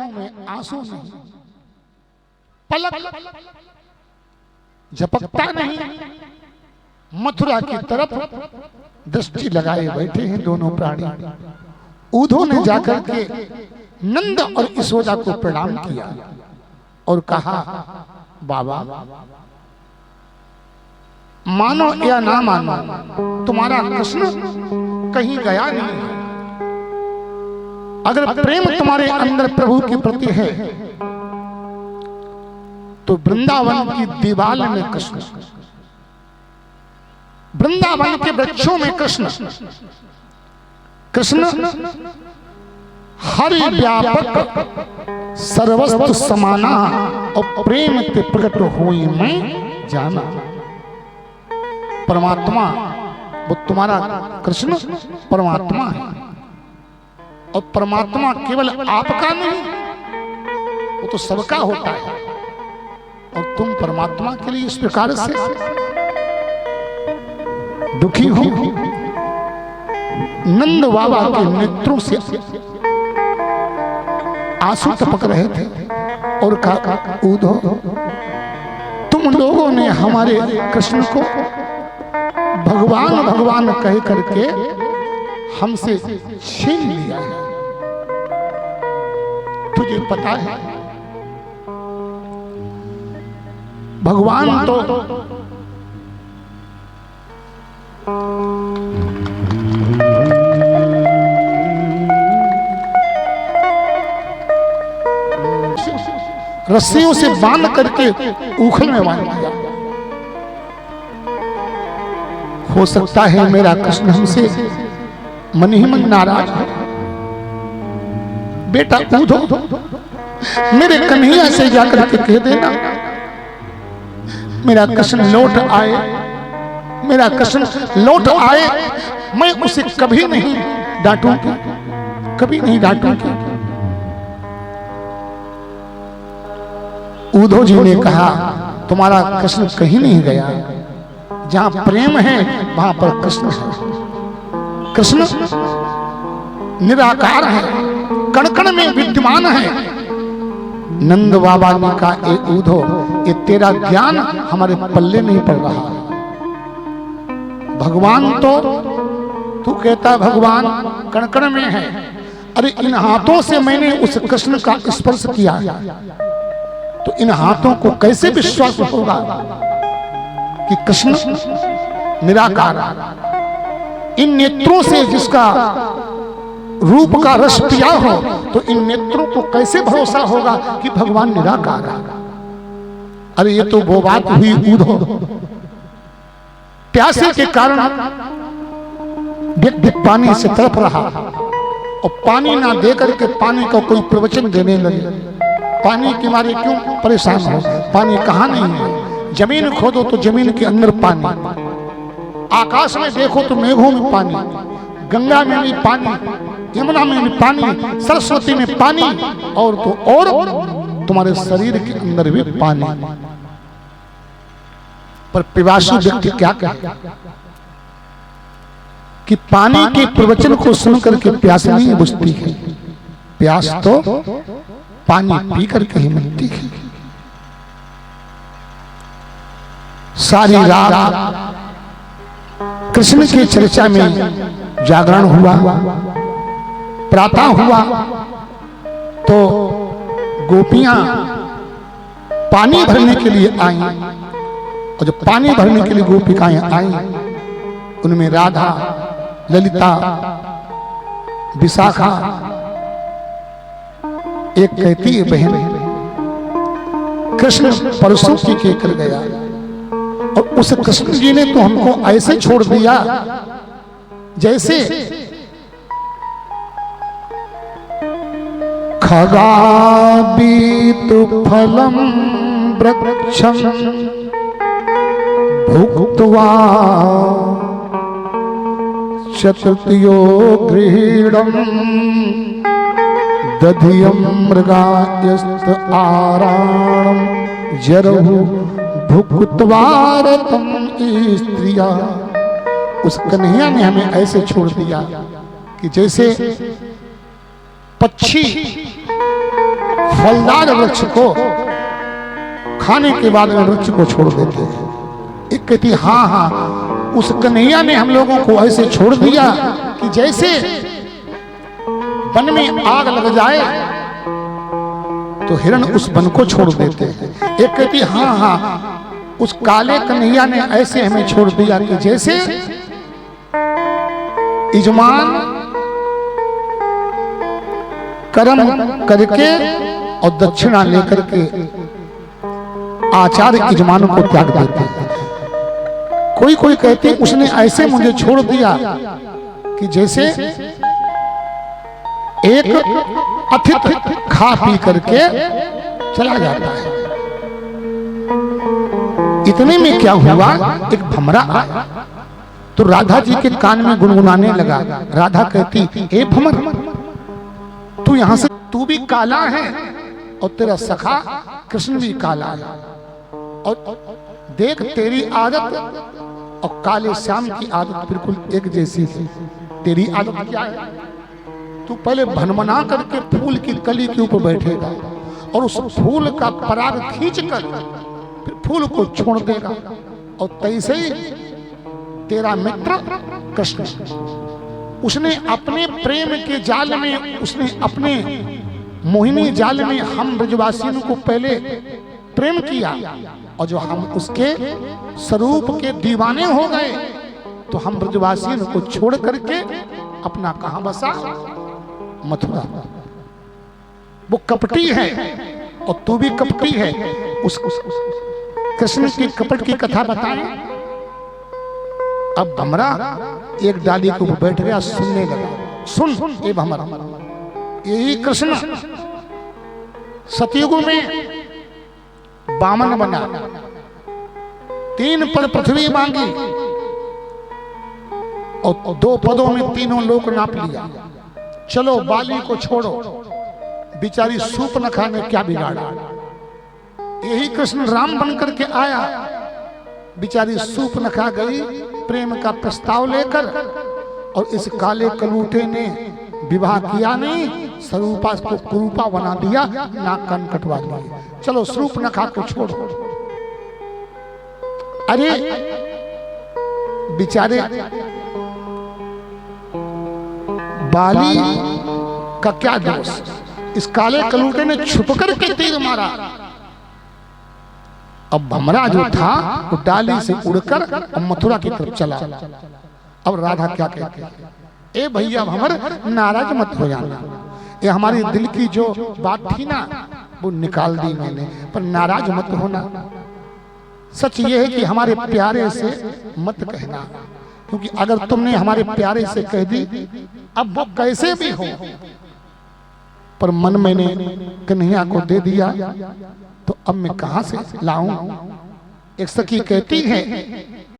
आंखों में आंसू नहीं, पलक झपकता नहीं, मथुरा की तरफ दृष्टि लगाए बैठे हैं दोनों प्राणी। ऊधो ने जाकर के नंद और यशोदा को प्रणाम किया और कहा, बाबा मानो या ना मानो, तुम्हारा कृष्ण कहीं गया नहीं है। अगर प्रेम तुम्हारे अंदर प्रभु के प्रति है तो वृंदावन की दीवार में कृष्ण, वृंदावन के वृक्षों में कृष्ण, कृष्ण हरि व्यापक सर्वस्तु समाना और प्रेम ते प्रकट हुई में जाना। परमात्मा वो तुम्हारा कृष्ण परमात्मा है, और परमात्मा केवल आपका नहीं, वो तो सबका होता है, और तुम परमात्मा के लिए इस प्रकार से दुखी हो। नंद बाबा के नेत्रों से आंसू टपक रहे थे और कहा, ऊधो तुम लोगों ने हमारे कृष्ण को भगवान भगवान कह करके हमसे छीन लिया है। तुझे पता है भगवान तो रस्सियों से बांध करके उखल में बांध दिया। हो सकता है मेरा कृष्ण हमसे मन ही मन नाराज है। बेटा ऊधो मेरे कन्हैया से जाकर के कह देना मेरा कृष्ण लौट आए, मेरा कृष्ण लौट आए, मैं उसे कभी नहीं डांटूंगी, कभी नहीं डांटूंगी। ऊधो जी ने कहा, तुम्हारा कृष्ण कहीं नहीं गया, जहां प्रेम है वहां पर कृष्ण है। कृष्ण निराकार है, कण कण में विद्यमान है। नंद बाबा ने कहा, ए ऊधो ये तेरा ज्ञान हमारे पल्ले नहीं पड़ रहा है। भगवान तो तू कहता भगवान कण कण में है, अरे इन हाथों से मैंने उस कृष्ण का स्पर्श किया, तो इन हाथों को कैसे विश्वास होगा कि कृष्ण निराकार। इन नेत्रों से जिसका रूप का रस पिया हो, तो इन नेत्रों को कैसे भरोसा होगा कि भगवान निराकार है। अरे ये तो वो बात हुई ऊधो, प्यासे के कारण व्यक्ति पानी से तड़प रहा और पानी ना देकर के पानी को कोई प्रवचन देने लगे। पानी के मारे क्यों परेशान हो, पानी कहाँ नहीं है। जमीन खोदो तो जमीन के अंदर पानी, आकाश में देखो तो मेघों में पानी, गंगा में भी पानी, यमुना में भी पानी, सरस्वती में पानी, और तो और तुम्हारे शरीर के अंदर भी पानी। पर पिपासु व्यक्ति क्या कहे कि पानी के प्रवचन को सुनकर के प्यास नहीं बुझती है, प्यास तो पानी पी करके ही मिलती है। सारी रात कृष्ण की चर्चा में जागरण हुआ। प्रातः हुआ तो गोपियां पानी भरने के लिए आई, और जब पानी भरने के लिए गोपिकाएं आई, उनमें राधा, ललिता, विशाखा, एक कहती है बहन कृष्ण परसों की कहकर गया, और उस कृष्ण जी ने तो हमको ऐसे छोड़ दिया जैसे खगाबीत फलम वृक्षम भुक्त्वा चतुर्यो गृहीणम दधियम मृगायस्त आराणम जरहु भुक्त्वारतम स्त्रिया। उस कन्हैया ने हमें ऐसे छोड़ दिया कि जैसे पक्षी फलदार वृक्ष को खाने के बाद में वृक्ष को छोड़ देते हैं। एक कहती हाँ हाँ, उस कन्हैया ने हम लोगों को ऐसे छोड़ दिया कि जैसे वन में आग लग जाए तो हिरण उस वन को छोड़ देते हैं। एक कहती हाँ हाँ, उस काले कन्हैया ने ऐसे हमें छोड़ दिया कि जैसे यजमान कर्म करके और दक्षिणा लेकर के आचार्य यजमानों को त्याग देते हैं। कोई कोई कहते उसने ऐसे मुझे छोड़ दिया कि जैसे एक अतिथि खा पी करके चला जाता है। इतने में क्या हुआ, एक भमरा आया तो राधा जी के कान में गुनगुनाने लगा। राधा कहती हे भमर, तू यहां से, तू भी काला है और तेरा सखा कृष्ण भी काला है, और देख तेरी आदत और काले श्याम की आदत बिल्कुल एक जैसी है। तेरी आदत क्या है, तू पहले भनमना करके फूल की कली के ऊपर बैठेगा और उस फूल का पराग खींचकर फिर फूल को छोड़ देगा, और तैसे ही तेरा मित्र कृष्ण, उसने अपने प्रेम के जाल में, उसने अपने मोहिनी जाल में हम ब्रजवासियों को पहले प्रेम किया, और जो हम उसके स्वरूप के दीवाने हो गए तो हम ब्रजवासियों को छोड़ करके अपना कहां बसा, मथुरा। वो कपटी है और तू भी कपटी है। उस कृष्ण की कपट की कथा बताएं। अब भमरा एक डाली के ऊपर बैठ गया, सुनने लगा। सुन ये भमरा, यही कृष्ण सतयुग में बामन बना, 3 पद पृथ्वी मांगी और 2 पदों में तीनों लोक नाप लिया। चलो बाली को छोड़ो, बिचारी सूर्पनखा ने क्या बिगाड़ा। यही कृष्ण राम बन करके आया, बिचारी सूर्पनखा गई प्रेम का प्रस्ताव लेकर, और इस काले कलूटे ने विवाह किया नहीं, स्वरूपा को कुरूपा बना दिया, नाक कान कटवा दिया। चलो सूर्पनखा को छोड़ो। अरे बेचारे बाली का क्या दोष, इस काले कलूटे ने छुप करके तीर मारा। अब भमरा जो था वो डाली से उड़कर मथुरा की तरफ चला। अब राधा क्या कहती है, ए भैया भमर नाराज मत हो जाना, ये हमारी दिल की जो बात थी ना वो निकाल दी मैंने, पर नाराज मत होना। सच ये है कि हमारे प्यारे से मत कहना, क्योंकि अगर तुमने हमारे प्यारे से कह दी, अब वो कैसे भी हो, पर मन मैंने कन्हैया को दे दिया तो अब मैं कहां से लाऊं। एक सखी कहती है